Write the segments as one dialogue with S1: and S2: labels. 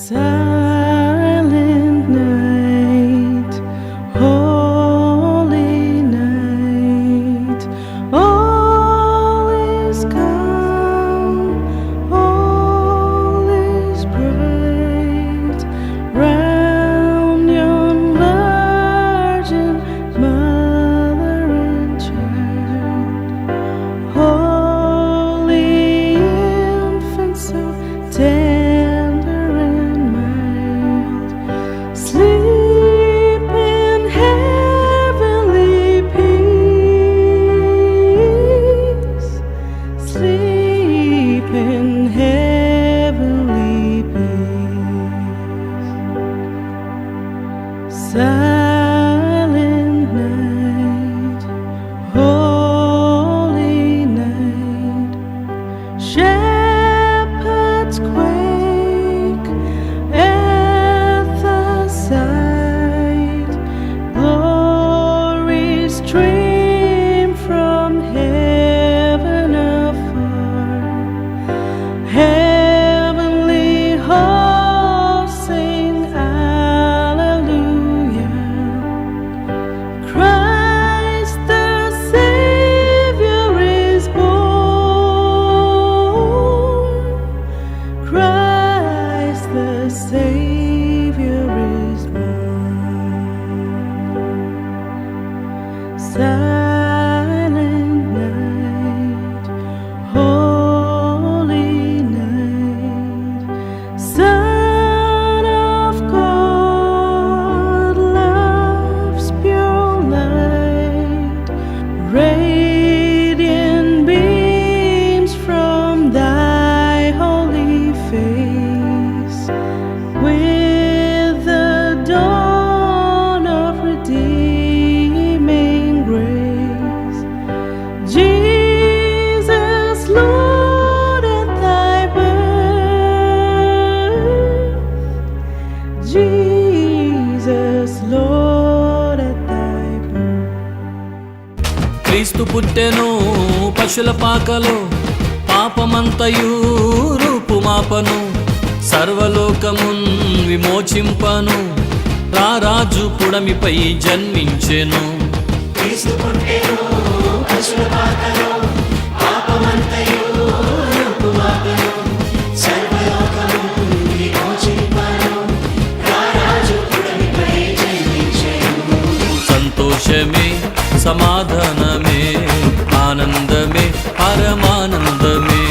S1: Silent night, holy night, all is calm, all is bright, round yon virgin mother and child, holy infant so tender and mild, sleep in heavenly peace, sleep in heavenly peace. Silent night, holy night, shepherds quake at the sight, glory stream from heaven afar, heavenly hosts sing Alleluia. Christ the Savior is born, Christ the Savior is born. Silent night, holy night, Son of God, love's pure light, radiant beams from thy holy face, with the dawn of redeeming grace. Jesus, Lord, at thy birth, Jesus, Lord, at thy birth.
S2: క్రీస్తు పుట్టెను పశుల పాకలో, పాపమంతయు రూపుమాపను, సర్వలోకమున్ విమోచింపను, రారాజు పుడమిపై జన్మించెను.
S3: క్రీస్తు పుట్టెను పశుల పాకలో, పాపమంతయు రూపుమాపను, సర్వలోకమును విమోచింపను, రారాజు పుడమిపై జన్మించెను.
S2: సంతోషమే సమాధానమే ఆనందమే పరమానందమే,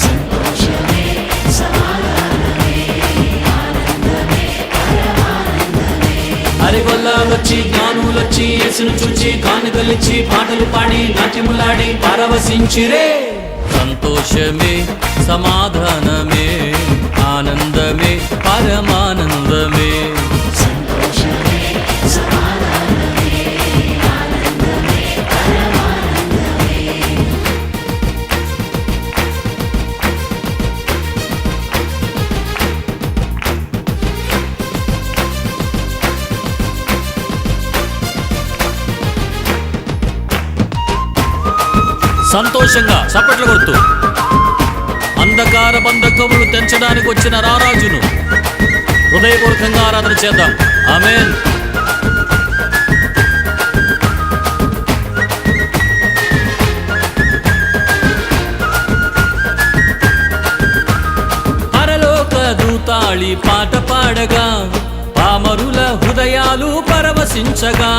S3: సంతోషమే సమాధానమే ఆనందమే పరమానందమే.
S2: అరిగొల్లాలొచ్చి జ్ఞానులొచ్చి యేసును చూచి కానుకలిచ్చి పాటలు పాడి నాట్యములాడి పరవశించిరే. సంతోషమే సమాధానమే ఆనందమే పరమానందమే.
S3: సంతోషమే సమాధానమే ఆనందమే పరమానందమే.
S2: సంతోషంగా చప్పట్లు కొడుతూ అంధకార బంధకములు తెంచడానికి వచ్చిన రారాజును హృదయపూర్వకంగా ఆరాధన చేద్దాం. ఆమేన్. పరలోక దూతాళి పాట పాడగా, పామరుల హృదయాలు పరవశించగా,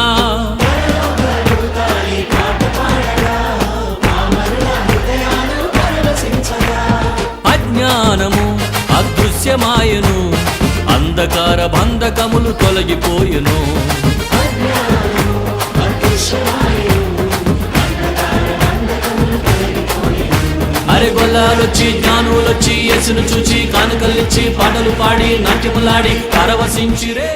S2: అజ్ఞానము అదృశ్యమాయను, అంధకార బంధకములు తొలగిపోయెను. అరెగొల్లాలొచ్చి జ్ఞానులొచ్చి యేసును చూచి కానుకలిచ్చి పాటలు పాడి నాట్యములాడి పరవశించిరే.